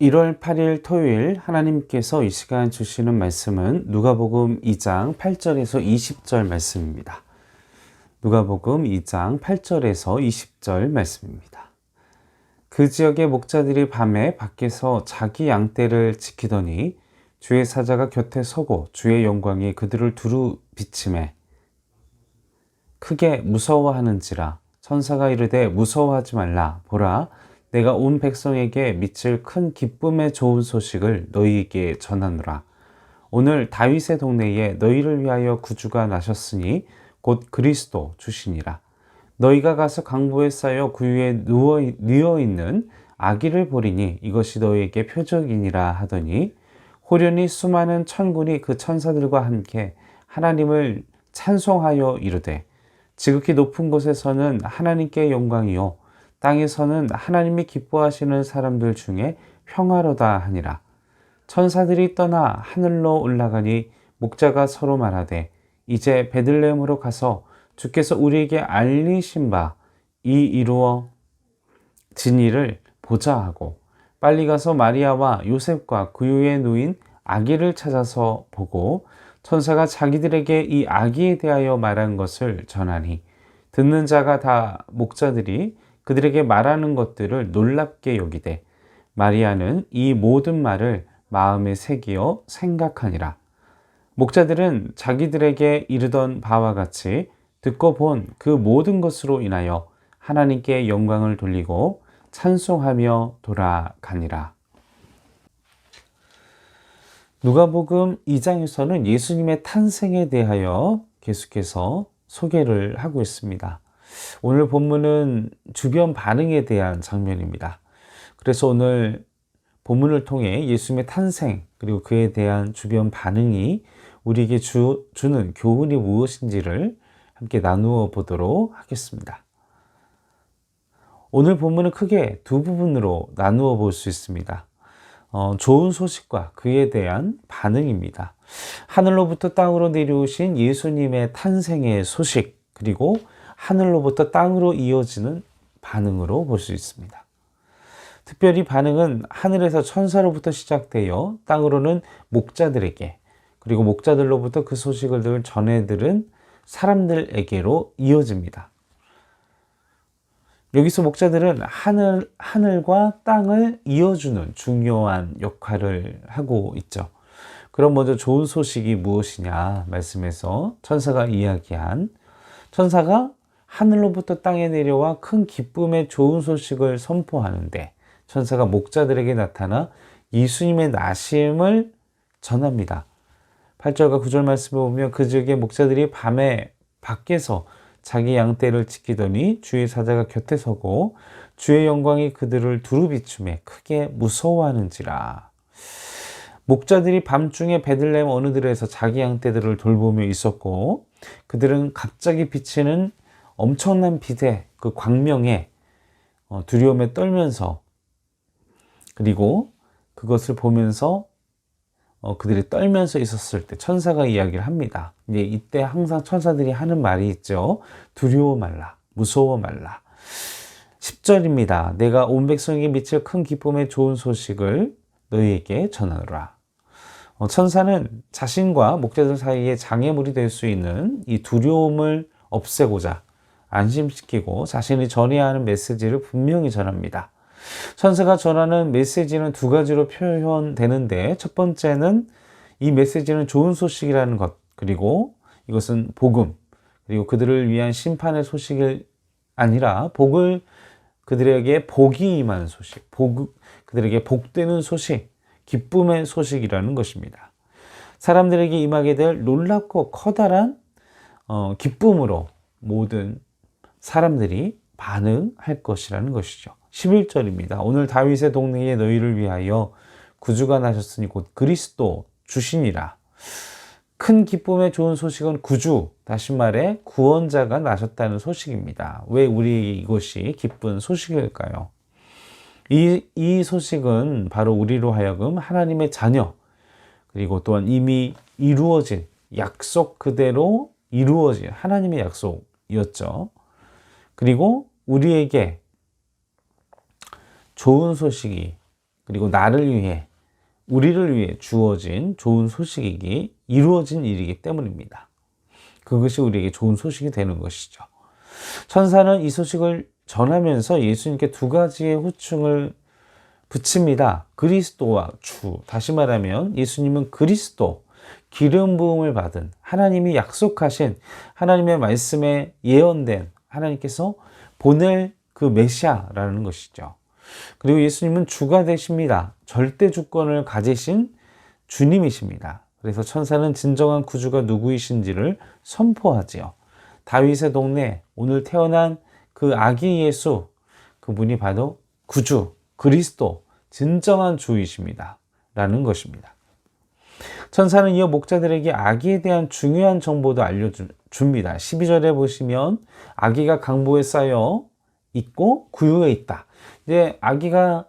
1월 8일 토요일 하나님께서 이 시간 주시는 말씀은 누가복음 2장 8절에서 20절 말씀입니다. 누가복음 2장 8절에서 20절 말씀입니다. 그 지역의 목자들이 밤에 밖에서 자기 양떼를 지키더니 주의 사자가 곁에 서고 주의 영광이 그들을 두루 비치매 크게 무서워하는지라. 천사가 이르되 무서워하지 말라. 보라, 내가 온 백성에게 미칠 큰 기쁨의 좋은 소식을 너희에게 전하노라. 오늘 다윗의 동네에 너희를 위하여 구주가 나셨으니 곧 그리스도 주시니라. 너희가 가서 강보에 쌓여 구유에 누워 있는 아기를 보리니 이것이 너희에게 표적이니라 하더니 호련히 수많은 천군이 그 천사들과 함께 하나님을 찬송하여 이르되 지극히 높은 곳에서는 하나님께 영광이요 땅에서는 하나님이 기뻐하시는 사람들 중에 평화로다 하니라. 천사들이 떠나 하늘로 올라가니 목자가 서로 말하되 이제 베들레헴으로 가서 주께서 우리에게 알리신 바 이 이루어진 일을 보자 하고 빨리 가서 마리아와 요셉과 구유에 누인 아기를 찾아서 보고 천사가 자기들에게 이 아기에 대하여 말한 것을 전하니 듣는 자가 다 목자들이 그들에게 말하는 것들을 놀랍게 여기되 마리아는 이 모든 말을 마음에 새기어 생각하니라. 목자들은 자기들에게 이르던 바와 같이 듣고 본 그 모든 것으로 인하여 하나님께 영광을 돌리고 찬송하며 돌아가니라. 누가복음 2장에서는 예수님의 탄생에 대하여 계속해서 소개를 하고 있습니다. 오늘 본문은 주변 반응에 대한 장면입니다. 그래서 오늘 본문을 통해 예수님의 탄생 그리고 그에 대한 주변 반응이 우리에게 주는 교훈이 무엇인지를 함께 나누어 보도록 하겠습니다. 오늘 본문은 크게 두 부분으로 나누어 볼 수 있습니다. 좋은 소식과 그에 대한 반응입니다. 하늘로부터 땅으로 내려오신 예수님의 탄생의 소식, 그리고 하늘로부터 땅으로 이어지는 반응으로 볼 수 있습니다. 특별히 반응은 하늘에서 천사로부터 시작되어 땅으로는 목자들에게, 그리고 목자들로부터 그 소식을 전해 들은 사람들에게로 이어집니다. 여기서 목자들은 하늘과 땅을 이어주는 중요한 역할을 하고 있죠. 그럼 먼저 좋은 소식이 무엇이냐 말씀에서 천사가 이야기한 천사가 하늘로부터 땅에 내려와 큰 기쁨의 좋은 소식을 선포하는데 천사가 목자들에게 나타나 예수님의 나심을 전합니다. 8절과 9절 말씀을 보면 그 지역의 목자들이 밤에 밖에서 자기 양떼를 지키더니 주의 사자가 곁에 서고 주의 영광이 그들을 두루 비추매 크게 무서워하는지라. 목자들이 밤중에 베들레헴 어느 들에서 자기 양떼들을 돌보며 있었고 그들은 갑자기 비치는 엄청난 빛의 그 광명에 두려움에 떨면서 그리고 그것을 보면서 그들이 떨면서 있었을 때 천사가 이야기를 합니다. 이때 항상 천사들이 하는 말이 있죠. 두려워 말라, 무서워 말라. 10절입니다. 내가 온 백성에게 미칠 큰 기쁨의 좋은 소식을 너희에게 전하노라. 천사는 자신과 목자들 사이에 장애물이 될 수 있는 이 두려움을 없애고자 안심시키고 자신이 전해야 하는 메시지를 분명히 전합니다. 천사가 전하는 메시지는 두 가지로 표현되는데 첫 번째는 이 메시지는 좋은 소식이라는 것, 그리고 이것은 복음, 그리고 그들을 위한 심판의 소식이 아니라 그들에게 복이 임하는 소식, 그들에게 복되는 소식, 기쁨의 소식이라는 것입니다. 사람들에게 임하게 될 놀랍고 커다란 기쁨으로 모든 사람들이 반응할 것이라는 것이죠. 11절입니다. 오늘 다윗의 동네에 너희를 위하여 구주가 나셨으니 곧 그리스도 주시니라. 큰 기쁨의 좋은 소식은 구주, 다시 말해 구원자가 나셨다는 소식입니다. 왜 우리에게 이것이 기쁜 소식일까요? 이 소식은 바로 우리로 하여금 하나님의 자녀, 그리고 또한 이미 이루어진 약속 그대로 이루어진 하나님의 약속이었죠. 그리고 우리에게 좋은 소식이 그리고 나를 위해, 우리를 위해 주어진 좋은 소식이 이루어진 일이기 때문입니다. 그것이 우리에게 좋은 소식이 되는 것이죠. 천사는 이 소식을 전하면서 예수님께 두 가지의 호칭을 붙입니다. 그리스도와 주. 다시 말하면 예수님은 그리스도, 기름 부음을 받은, 하나님이 약속하신, 하나님의 말씀에 예언된, 하나님께서 보낼 그 메시아라는 것이죠. 그리고 예수님은 주가 되십니다. 절대 주권을 가지신 주님이십니다. 그래서 천사는 진정한 구주가 누구이신지를 선포하지요. 다윗의 동네, 오늘 태어난 그 아기 예수, 그분이 바로 구주, 그리스도, 진정한 주이십니다. 라는 것입니다. 천사는 이어 목자들에게 아기에 대한 중요한 정보도 알려줍니다. 12절에 보시면 아기가 강보에 쌓여 있고 구유에 있다. 이제 아기가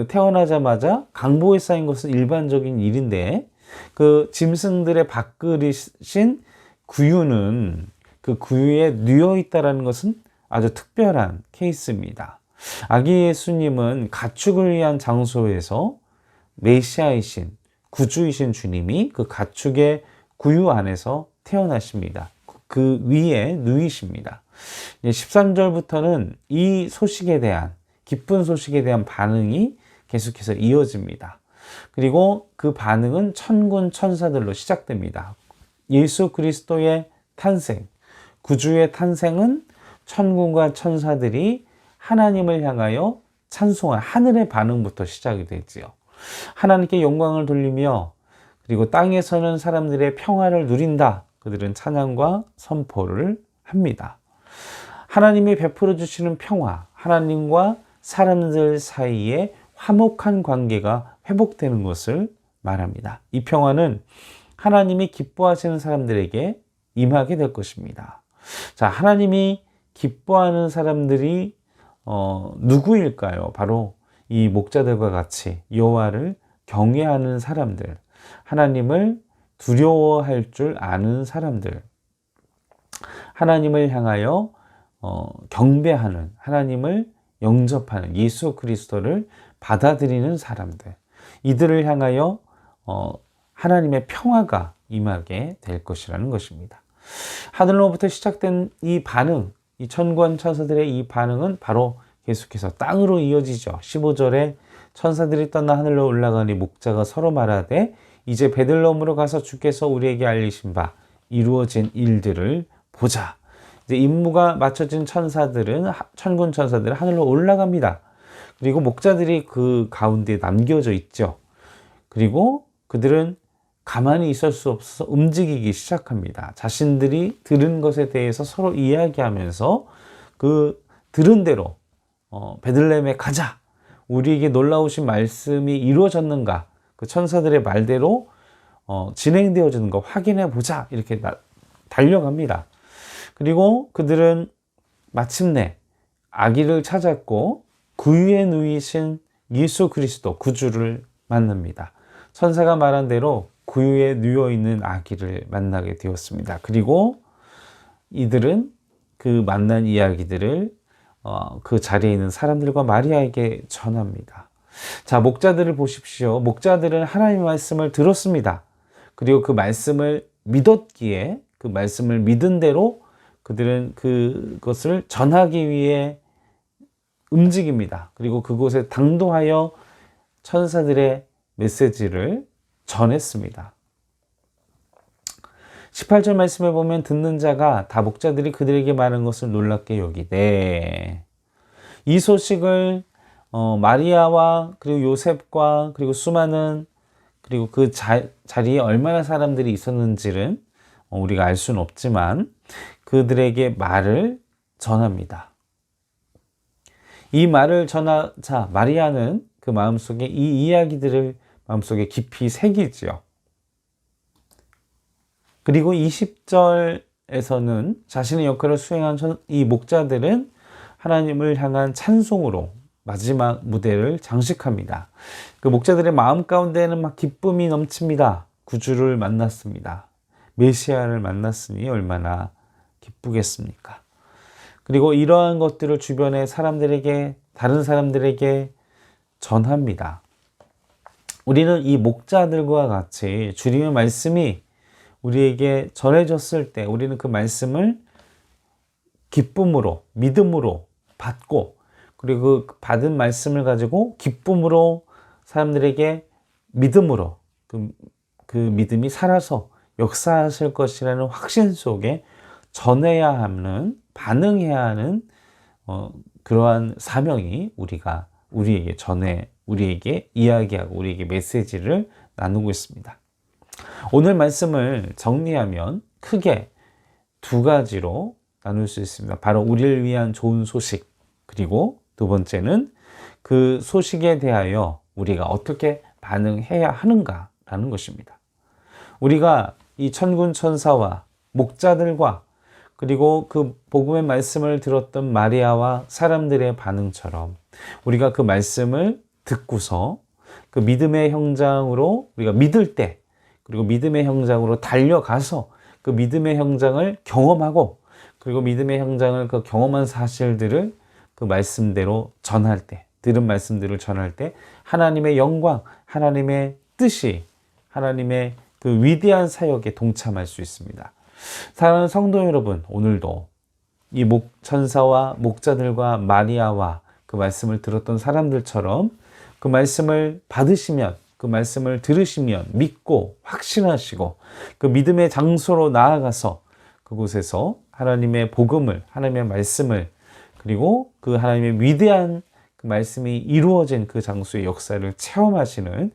태어나자마자 강보에 쌓인 것은 일반적인 일인데, 그 짐승들의 밥그릇인 구유는 그 구유에 누워 있다라는 것은 아주 특별한 케이스입니다. 아기 예수님은 가축을 위한 장소에서 메시아이신, 구주이신 주님이 그 가축의 구유 안에서 태어나십니다. 그 위에 누이십니다. 13절부터는 이 소식에 대한, 기쁜 소식에 대한 반응이 계속해서 이어집니다. 그리고 그 반응은 천군 천사들로 시작됩니다. 예수 그리스도의 탄생, 구주의 탄생은 천군과 천사들이 하나님을 향하여 찬송한 하늘의 반응부터 시작이 되지요. 하나님께 영광을 돌리며, 그리고 땅에서는 사람들의 평화를 누린다. 그들은 찬양과 선포를 합니다. 하나님이 베풀어 주시는 평화, 하나님과 사람들 사이에 화목한 관계가 회복되는 것을 말합니다. 이 평화는 하나님이 기뻐하시는 사람들에게 임하게 될 것입니다. 자, 하나님이 기뻐하는 사람들이 누구일까요? 바로 이 목자들과 같이 여호와를 경외하는 사람들, 하나님을 두려워할 줄 아는 사람들, 하나님을 향하여 경배하는, 하나님을 영접하는, 예수 그리스도를 받아들이는 사람들, 이들을 향하여 하나님의 평화가 임하게 될 것이라는 것입니다. 하늘로부터 시작된 이 반응, 이 천군 천사들의 이 반응은 바로 계속해서 땅으로 이어지죠. 15절에 천사들이 떠나 하늘로 올라가니 목자가 서로 말하되 이제 베들레헴으로 가서 주께서 우리에게 알리신 바 이루어진 일들을 보자. 이제 임무가 맞춰진 천사들은, 천군 천사들은 하늘로 올라갑니다. 그리고 목자들이 그 가운데 남겨져 있죠. 그리고 그들은 가만히 있을 수 없어서 움직이기 시작합니다. 자신들이 들은 것에 대해서 서로 이야기하면서 그 들은 대로 베들레헴에 가자. 우리에게 놀라우신 말씀이 이루어졌는가? 그 천사들의 말대로 진행되어지는 거 확인해 보자. 이렇게 달려갑니다. 그리고 그들은 마침내 아기를 찾았고 구유에 누이신 예수 그리스도 구주를 만납니다. 천사가 말한 대로 구유에 누워 있는 아기를 만나게 되었습니다. 그리고 이들은 그 만난 이야기들을 그 자리에 있는 사람들과 마리아에게 전합니다. 자, 목자들을 보십시오. 목자들은 하나님의 말씀을 들었습니다. 그리고 그 말씀을 믿었기에 그 말씀을 믿은 대로 그들은 그것을 전하기 위해 움직입니다. 그리고 그곳에 당도하여 천사들의 메시지를 전했습니다. 18절 말씀에 보면 듣는 자가 다 목자들이 그들에게 말한 것을 놀랍게 여기되, 이 소식을 마리아와 그리고 요셉과 그리고 수많은, 그리고 그 자리에 얼마나 사람들이 있었는지는 우리가 알 수는 없지만 그들에게 말을 전합니다. 이 말을 전하자 마리아는 그 마음속에 이 이야기들을 마음속에 깊이 새기지요. 그리고 20절에서는 자신의 역할을 수행한 이 목자들은 하나님을 향한 찬송으로 마지막 무대를 장식합니다. 그 목자들의 마음 가운데는 막 기쁨이 넘칩니다. 구주를 만났습니다. 메시아를 만났으니 얼마나 기쁘겠습니까? 그리고 이러한 것들을 주변의 사람들에게, 다른 사람들에게 전합니다. 우리는 이 목자들과 같이 주님의 말씀이 우리에게 전해졌을 때 우리는 그 말씀을 기쁨으로, 믿음으로 받고, 그리고 그 받은 말씀을 가지고 기쁨으로 사람들에게 믿음으로 그 믿음이 살아서 역사하실 것이라는 확신 속에 전해야 하는, 반응해야 하는 그러한 사명이 우리에게 이야기하고 우리에게 메시지를 나누고 있습니다. 오늘 말씀을 정리하면 크게 두 가지로 나눌 수 있습니다. 바로 우리를 위한 좋은 소식, 그리고 두 번째는 그 소식에 대하여 우리가 어떻게 반응해야 하는가라는 것입니다. 우리가 이 천군 천사와 목자들과 그리고 그 복음의 말씀을 들었던 마리아와 사람들의 반응처럼 우리가 그 말씀을 듣고서 그 믿음의 현장으로 우리가 믿을 때, 그리고 믿음의 현장으로 달려가서 그 믿음의 현장을 경험하고, 그리고 믿음의 현장을 그 경험한 사실들을 그 말씀대로 전할 때, 들은 말씀들을 전할 때 하나님의 영광, 하나님의 뜻이, 하나님의 그 위대한 사역에 동참할 수 있습니다. 사랑하는 성도 여러분, 오늘도 이 천사와 목자들과 마리아와 그 말씀을 들었던 사람들처럼 그 말씀을 받으시면, 그 말씀을 들으시면 믿고 확신하시고 그 믿음의 장소로 나아가서 그곳에서 하나님의 복음을, 하나님의 말씀을, 그리고 그 하나님의 위대한 그 말씀이 이루어진 그 장소의 역사를 체험하시는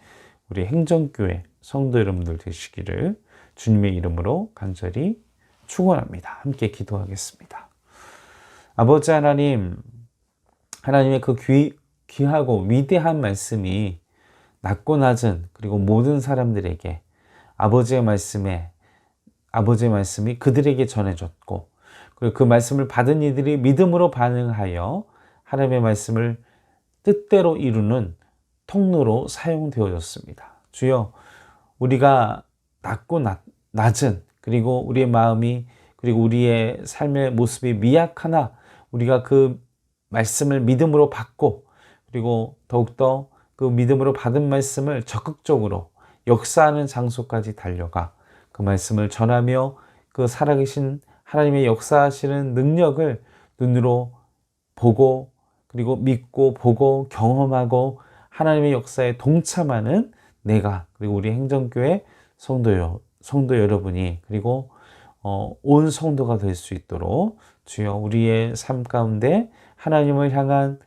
우리 행정교회 성도 여러분들 되시기를 주님의 이름으로 간절히 축원합니다. 함께 기도하겠습니다. 아버지 하나님, 하나님의 그 귀하고 위대한 말씀이 낮고 낮은 그리고 모든 사람들에게 아버지의 말씀이 그들에게 전해졌고, 그리고 그 말씀을 받은 이들이 믿음으로 반응하여 하나님의 말씀을 뜻대로 이루는 통로로 사용되어졌습니다. 주여, 우리가 낮고 낮은, 그리고 우리의 마음이, 그리고 우리의 삶의 모습이 미약하나 우리가 그 말씀을 믿음으로 받고, 그리고 더욱더 그 믿음으로 받은 말씀을 적극적으로 역사하는 장소까지 달려가 그 말씀을 전하며 그 살아계신 하나님의 역사하시는 능력을 눈으로 보고, 그리고 믿고 보고 경험하고 하나님의 역사에 동참하는 내가, 그리고 우리 행정교회 성도 여러분이, 그리고 온 성도가 될 수 있도록 주여 우리의 삶 가운데 하나님을 향한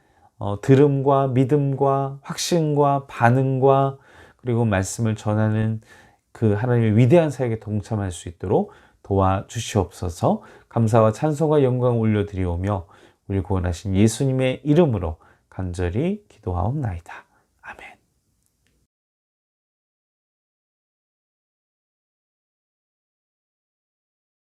들음과 믿음과 확신과 반응과 그리고 말씀을 전하는 그 하나님의 위대한 사역에 동참할 수 있도록 도와주시옵소서. 감사와 찬송과 영광 올려드리오며 우리 구원하신 예수님의 이름으로 간절히 기도하옵나이다.